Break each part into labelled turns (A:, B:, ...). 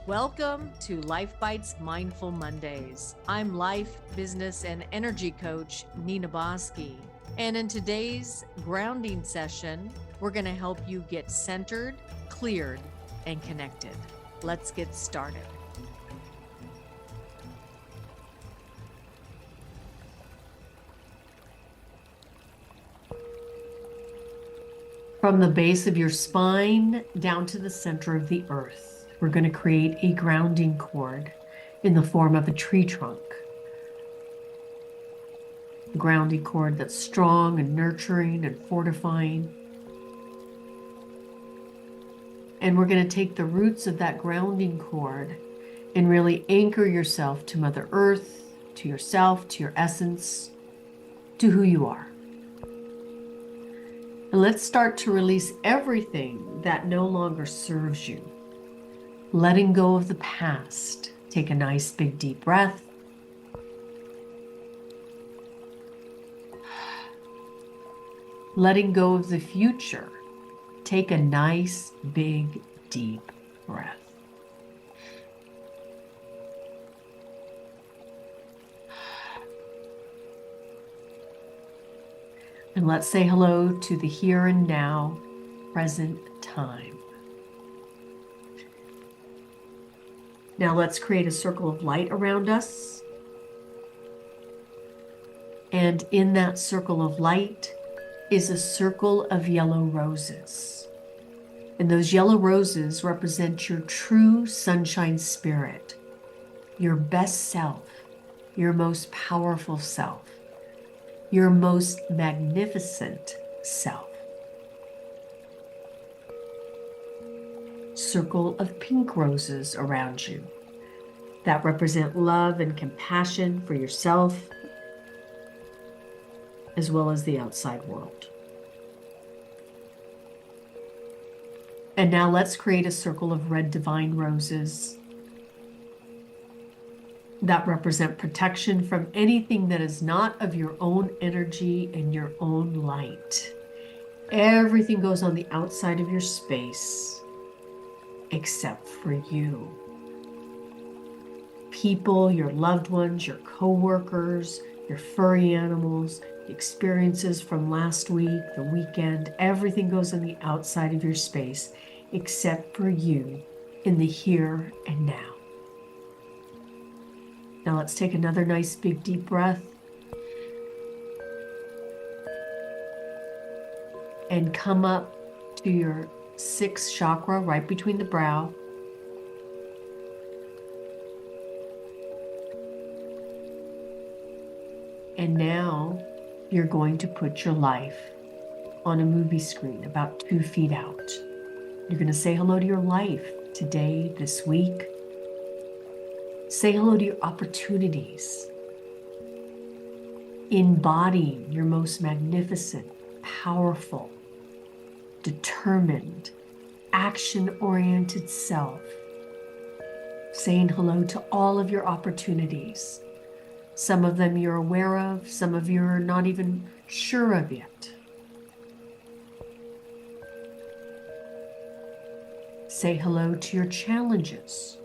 A: Welcome to LifeBites Mindful Mondays. I'm life, business, and energy coach Nina Bosky. And in today's grounding session, we're going to help you get centered, cleared, and connected. Let's get started. From the base of your spine down to the center of the earth, we're going to create a grounding cord in the form of a tree trunk. A grounding cord that's strong and nurturing and fortifying. And we're going to take the roots of that grounding cord and really anchor yourself to Mother Earth, to yourself, to your essence, to who you are. And let's start to release everything that no longer serves you. Letting go of the past. Take a nice big deep breath. Letting go of the future. Take a nice big deep breath. And let's say hello to the here and now, present time. Now let's create a circle of light around us. And in that circle of light is a circle of yellow roses. And those yellow roses represent your true sunshine spirit, your best self, your most powerful self, your most magnificent self. Circle of pink roses around you that represent love and compassion for yourself as well as the outside world. And now let's create a circle of red divine roses that represent protection from anything that is not of your own energy and your own light. Everything goes on the outside of your space except for you. People, your loved ones, your co-workers, your furry animals, the experiences from last week, the weekend, everything goes on the outside of your space except for you in the here and now. Now let's take another nice big deep breath and come up to your sixth chakra right between the brow. And now you're going to put your life on a movie screen about 2 feet out. You're going to say hello to your life today, this week. Say hello to your opportunities. Embodying your most magnificent, powerful, determined, action-oriented self. Saying hello to all of your opportunities. Some of them you're aware of, some of you are not even sure of yet. Say hello to your challenges.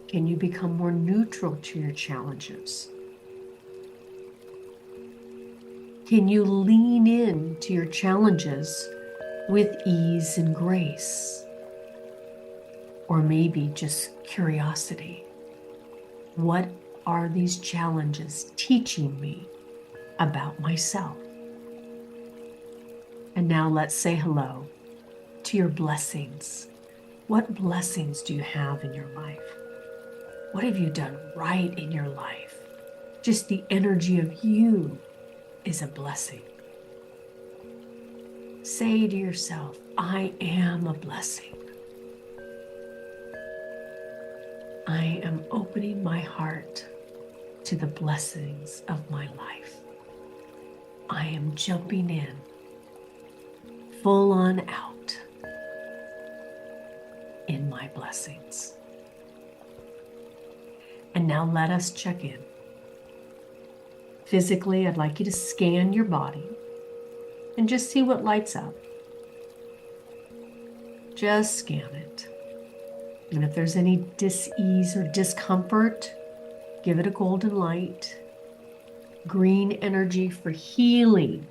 A: Can you become more neutral to your challenges? Can you lean in to your challenges with ease and grace? Or maybe just curiosity. What are these challenges teaching me about myself? And now let's say hello to your blessings. What blessings do you have in your life? What have you done right in your life? Just the energy of you is a blessing. Say to yourself, I am a blessing. I am opening my heart to the blessings of my life. I am jumping in, full on out in my blessings. And now let us check in. Physically, I'd like you to scan your body and just see what lights up. Just scan it. And if there's any dis-ease or discomfort, give it a golden light. Green energy for healing.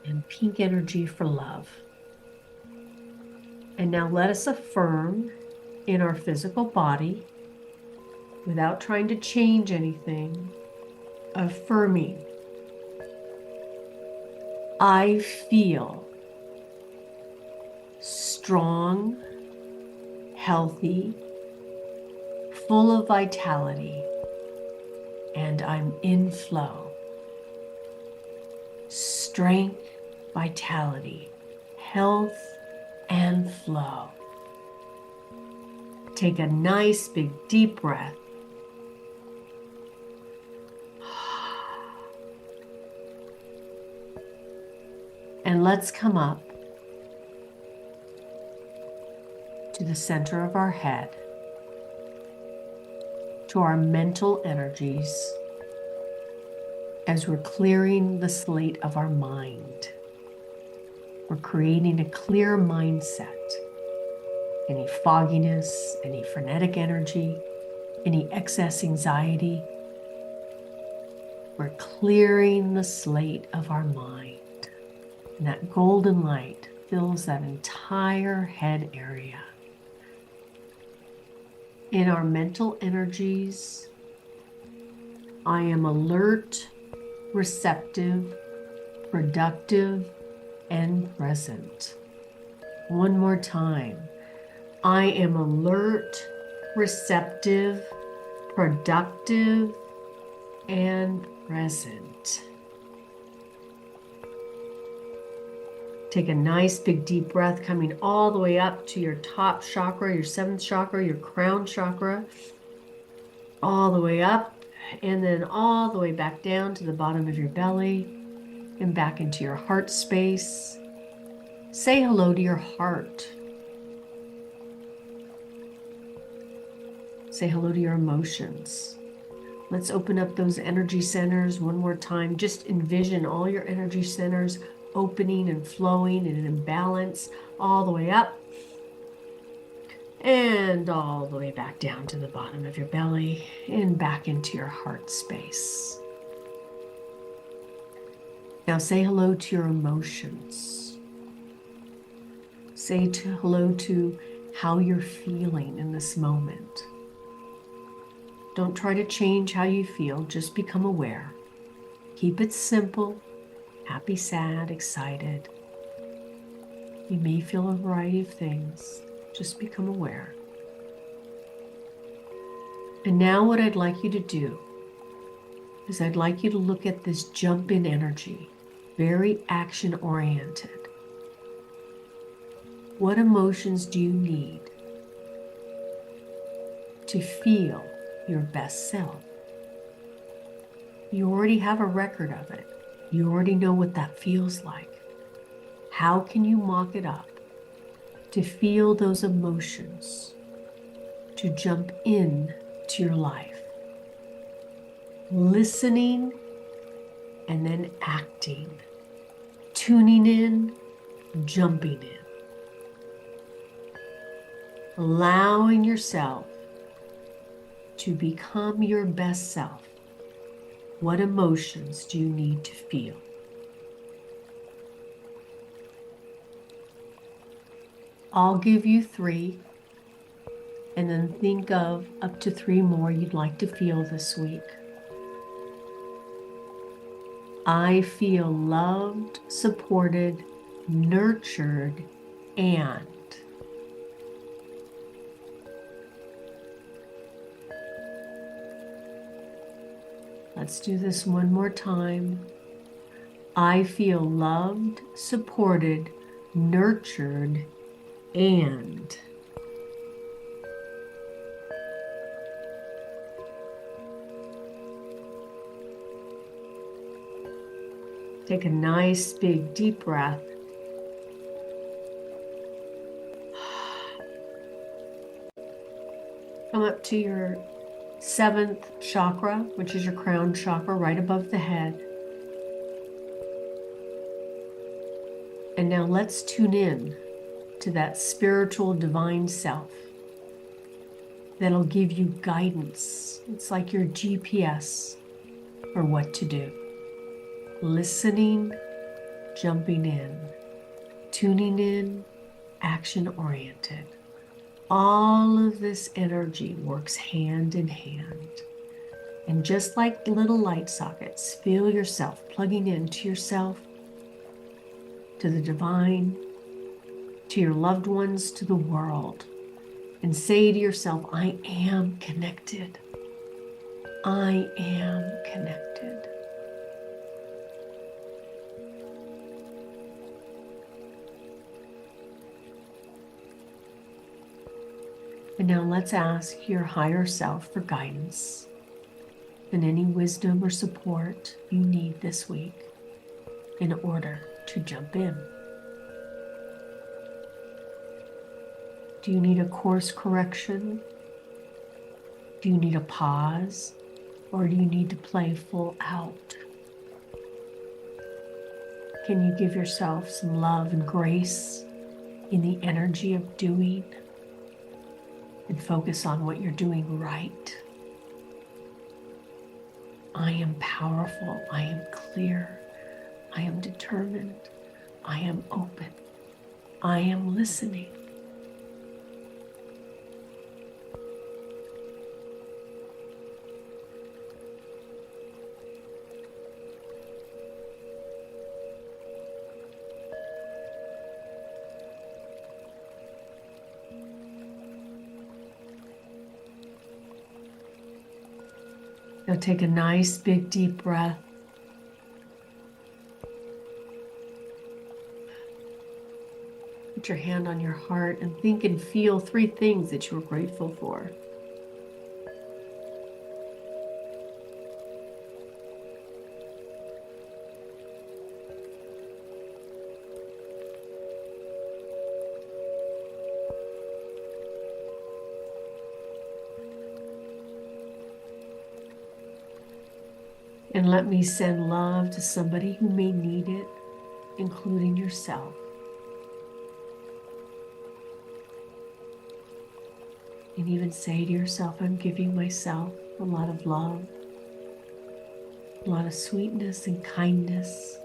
A: And pink energy for love. And now let us affirm in our physical body, without trying to change anything, affirming, I feel strong, healthy, full of vitality, and I'm in flow. Strength, vitality, health, and flow. Take a nice big deep breath. And let's come up to the center of our head, to our mental energies, as we're clearing the slate of our mind. We're creating a clear mindset. Any fogginess, any frenetic energy, any excess anxiety, we're clearing the slate of our mind. And that golden light fills that entire head area. In our mental energies, I am alert, receptive, productive, and present. One more time. I am alert, receptive, productive, and present. Take a nice big deep breath coming all the way up to your top chakra, your seventh chakra, your crown chakra, all the way up, and then all the way back down to the bottom of your belly and back into your heart space. Say hello to your heart. Say hello to your emotions. Let's open up those energy centers one more time. Just envision all your energy centers opening and flowing in an imbalance all the way up and all the way back down to the bottom of your belly and back into your heart space. Now say hello to your emotions. Say hello to how you're feeling in this moment. Don't try to change how you feel, just become aware. Keep it simple, happy, sad, excited. You may feel a variety of things, just become aware. And now what I'd like you to do is I'd like you to look at this jump in energy, very action oriented. What emotions do you need to feel your best self? You already have a record of it. You already know what that feels like. How can you mock it up to feel those emotions, to jump in to your life? Listening and then acting. Tuning in, jumping in. Allowing yourself to become your best self. What emotions do you need to feel? I'll give you 3, and then think of up to 3 more you'd like to feel this week. I feel loved, supported, nurtured, and. Let's do this one more time. I feel loved, supported, nurtured, and. Take a nice big deep breath. Come up to your 7th chakra, which is your crown chakra, right above the head. And now let's tune in to to that spiritual divine self that'll give you guidance. It's like your GPS for what to do. Listening, jumping in, tuning in, action-oriented. All of this energy works hand in hand. And just like little light sockets, feel yourself plugging into yourself, to the divine, to your loved ones, to the world. And say to yourself, I am connected. I am connected. And now let's ask your higher self for guidance and any wisdom or support you need this week in order to jump in. Do you need a course correction? Do you need a pause? Or do you need to play full out? Can you give yourself some love and grace in the energy of doing and focus on what you're doing right? I am powerful. I am clear. I am determined. I am open. I am listening. Now take a nice big deep breath. Put your hand on your heart and think and feel 3 things that you are grateful for. And let me send love to somebody who may need it, including yourself. And even say to yourself, I'm giving myself a lot of love, a lot of sweetness and kindness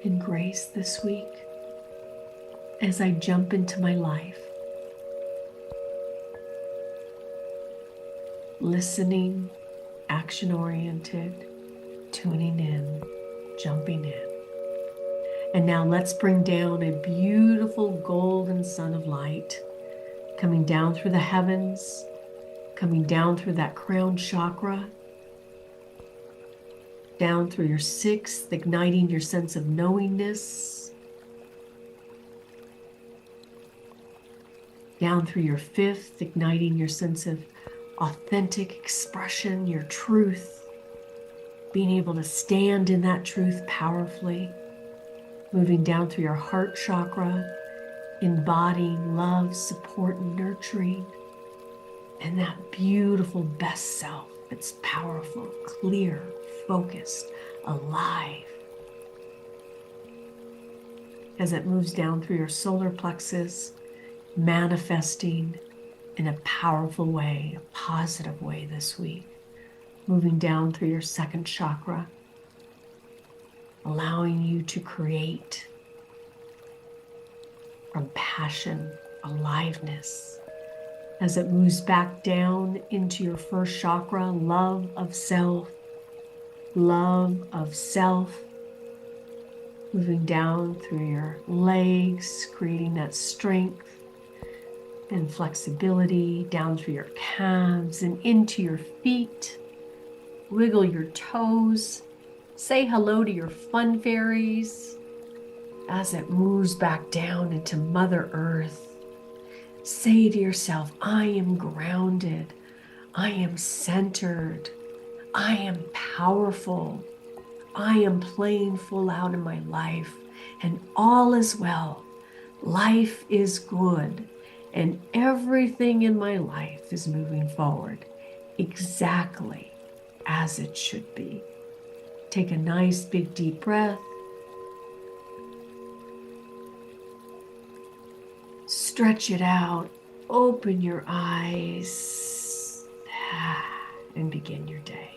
A: and grace this week as I jump into my life. Listening, action-oriented, tuning in, jumping in. And now let's bring down a beautiful golden sun of light coming down through the heavens, coming down through that crown chakra, down through your 6th, igniting your sense of knowingness, down through your 5th, igniting your sense of authentic expression, your truth, being able to stand in that truth powerfully, moving down through your heart chakra, embodying love, support, and nurturing, and that beautiful best self that's powerful, clear, focused, alive. As it moves down through your solar plexus, manifesting in a powerful way, a positive way this week. Moving down through your 2nd chakra, allowing you to create from passion, aliveness. As it moves back down into your 1st chakra, love of self, moving down through your legs, creating that strength and flexibility, down through your calves and into your feet. Wiggle your toes. Say hello to your fun fairies as it moves back down into Mother Earth. Say to yourself, I am grounded. I am centered. I am powerful. I am playing full out in my life, and all is well. Life is good, and everything in my life is moving forward exactly as it should be. Take a nice big deep breath. Stretch it out. Open your eyes and begin your day.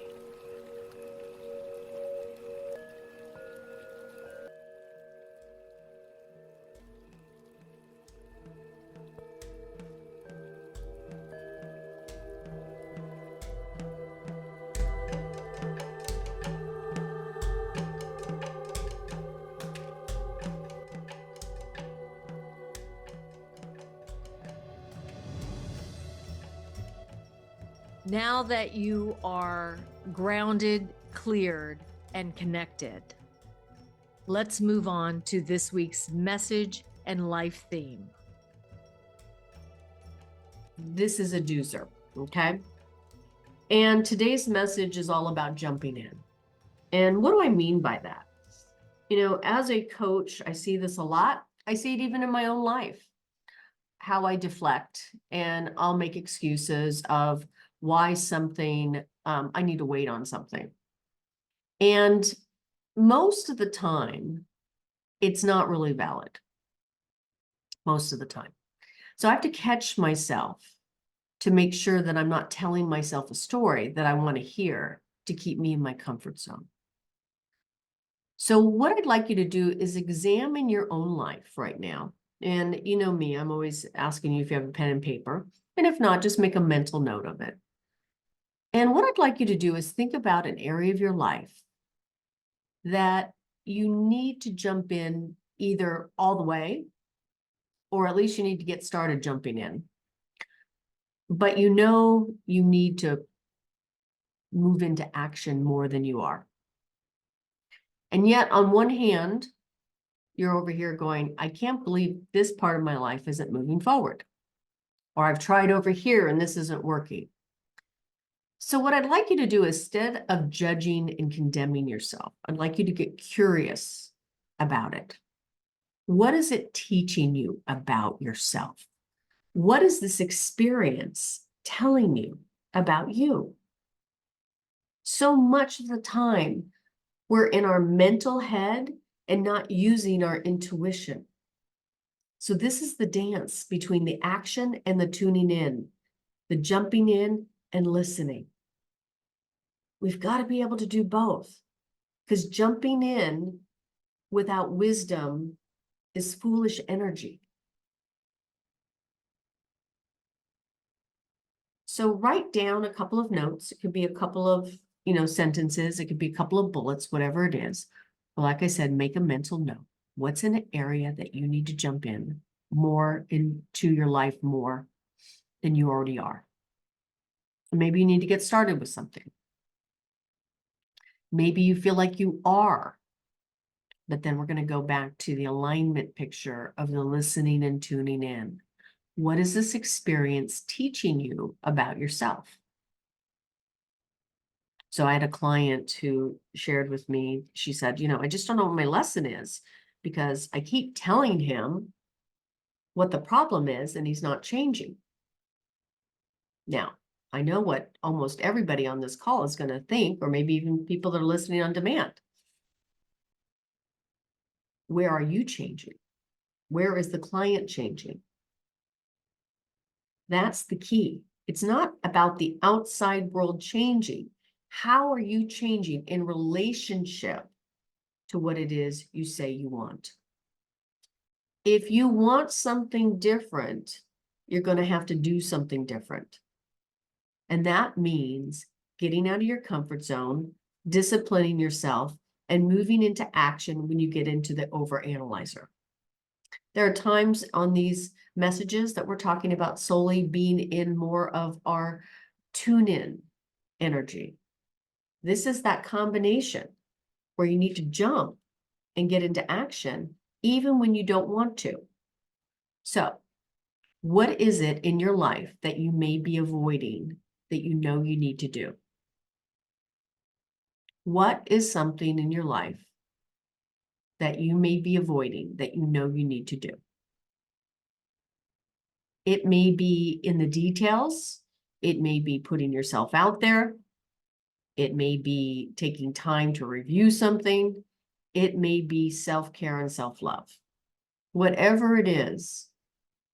A: Now that you are grounded, cleared, and connected, let's move on to this week's message and life theme. This is a doozer, okay? And today's message is all about jumping in. And what do I mean by that? As a coach, I see this a lot. I see it even in my own life, how I deflect and I'll make excuses of why something, I need to wait on something. And most of the time, it's not really valid. Most of the time. So I have to catch myself to make sure that I'm not telling myself a story that I want to hear to keep me in my comfort zone. So what I'd like you to do is examine your own life right now. And you know me, I'm always asking you if you have a pen and paper. And if not, just make a mental note of it. And what I'd like you to do is think about an area of your life that you need to jump in either all the way, or at least you need to get started jumping in. But you need to move into action more than you are. And yet, on one hand, you're over here going, I can't believe this part of my life isn't moving forward. Or I've tried over here and this isn't working. So what I'd like you to do, instead of judging and condemning yourself, I'd like you to get curious about it. What is it teaching you about yourself? What is this experience telling you about you? So much of the time, we're in our mental head and not using our intuition. So this is the dance between the action and the tuning in, the jumping in and listening. We've got to be able to do both, because jumping in without wisdom is foolish energy. So write down a couple of notes. It could be a couple of, sentences. It could be a couple of bullets, whatever it is. But like I said, make a mental note. What's in an area that you need to jump in more into your life more than you already are? Maybe you need to get started with something. Maybe you feel like you are, but then we're going to go back to the alignment picture of the listening and tuning in. What is this experience teaching you about yourself? So I had a client who shared with me, she said, I just don't know what my lesson is, because I keep telling him what the problem is and he's not changing. Now, I know what almost everybody on this call is going to think, or maybe even people that are listening on demand. Where are you changing? Where is the client changing? That's the key. It's not about the outside world changing. How are you changing in relationship to what it is you say you want? If you want something different, you're going to have to do something different. And that means getting out of your comfort zone, disciplining yourself, and moving into action when you get into the overanalyzer. There are times on these messages that we're talking about solely being in more of our tune-in energy. This is that combination where you need to jump and get into action even when you don't want to. So, what is it in your life that you may be avoiding that you know you need to do? What is something in your life that you may be avoiding that you know you need to do? It may be in the details. It may be putting yourself out there. It may be taking time to review something. It may be self-care and self-love. Whatever it is,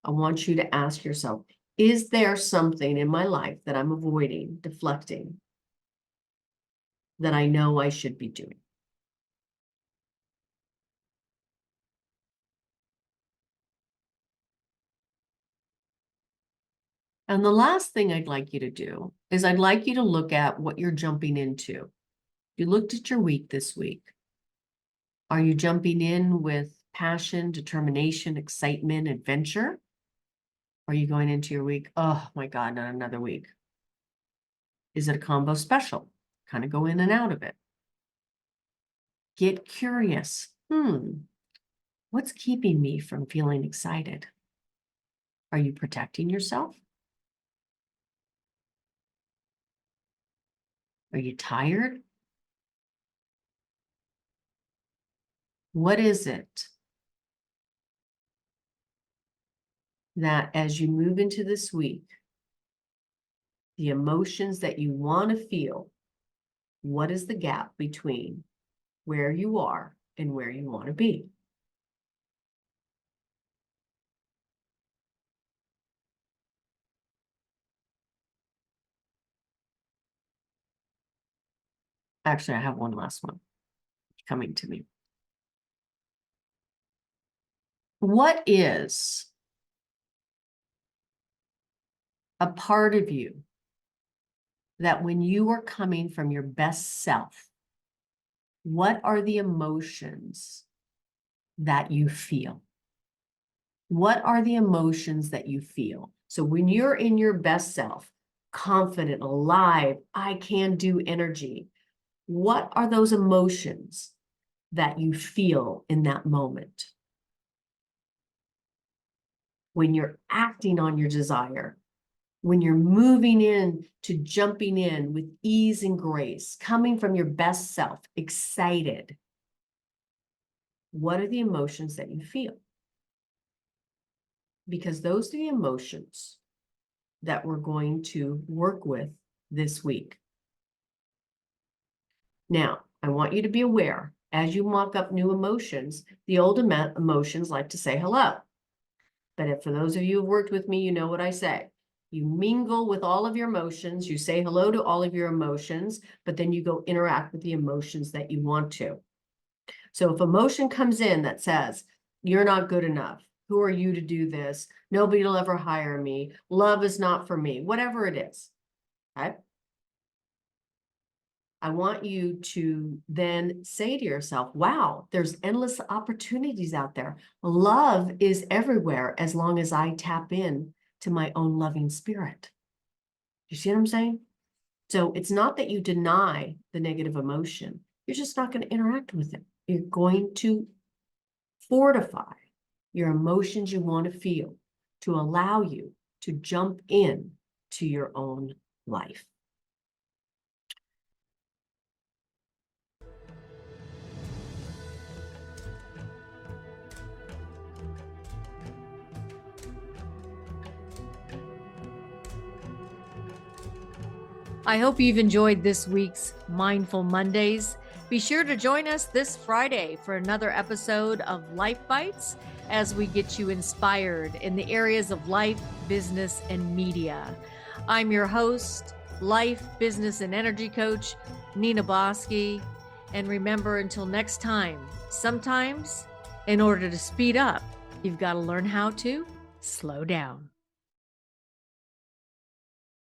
A: I want you to ask yourself, is there something in my life that I'm avoiding, deflecting, that I know I should be doing? And the last thing I'd like you to do is I'd like you to look at what you're jumping into. You looked at your week this week. Are you jumping in with passion, determination, excitement, adventure? Are you going into your week, oh my God, not another week? Is it a combo special? Kind of go in and out of it. Get curious. What's keeping me from feeling excited? Are you protecting yourself? Are you tired? What is it that as you move into this week, the emotions that you want to feel, what is the gap between where you are and where you want to be? Actually, I have one last one coming to me. What is a part of you that when you are coming from your best self, what are the emotions that you feel? What are the emotions that you feel? So when you're in your best self, confident, alive, I can do energy, what are those emotions that you feel in that moment? When you're acting on your desire, when you're moving in to jumping in with ease and grace, coming from your best self, excited, what are the emotions that you feel? Because those are the emotions that we're going to work with this week. Now, I want you to be aware, as you mock up new emotions, the old emotions like to say hello. But if for those of you who've worked with me, you know what I say. You mingle with all of your emotions, you say hello to all of your emotions, but then you go interact with the emotions that you want to. So if emotion comes in that says, you're not good enough, who are you to do this? Nobody will ever hire me. Love is not for me, whatever it is. Okay? I want you to then say to yourself, wow, there's endless opportunities out there. Love is everywhere as long as I tap in to my own loving spirit. You see what I'm saying? So it's not that you deny the negative emotion. You're just not going to interact with it. You're going to fortify your emotions you want to feel to allow you to jump in to your own life.
B: I hope you've enjoyed this week's Mindful Mondays. Be sure to join us this Friday for another episode of LifeBites as we get you inspired in the areas of life, business, and media. I'm your host, life, business, and energy coach, Nina Bosky. And remember, until next time, sometimes in order to speed up, you've got to learn how to slow down.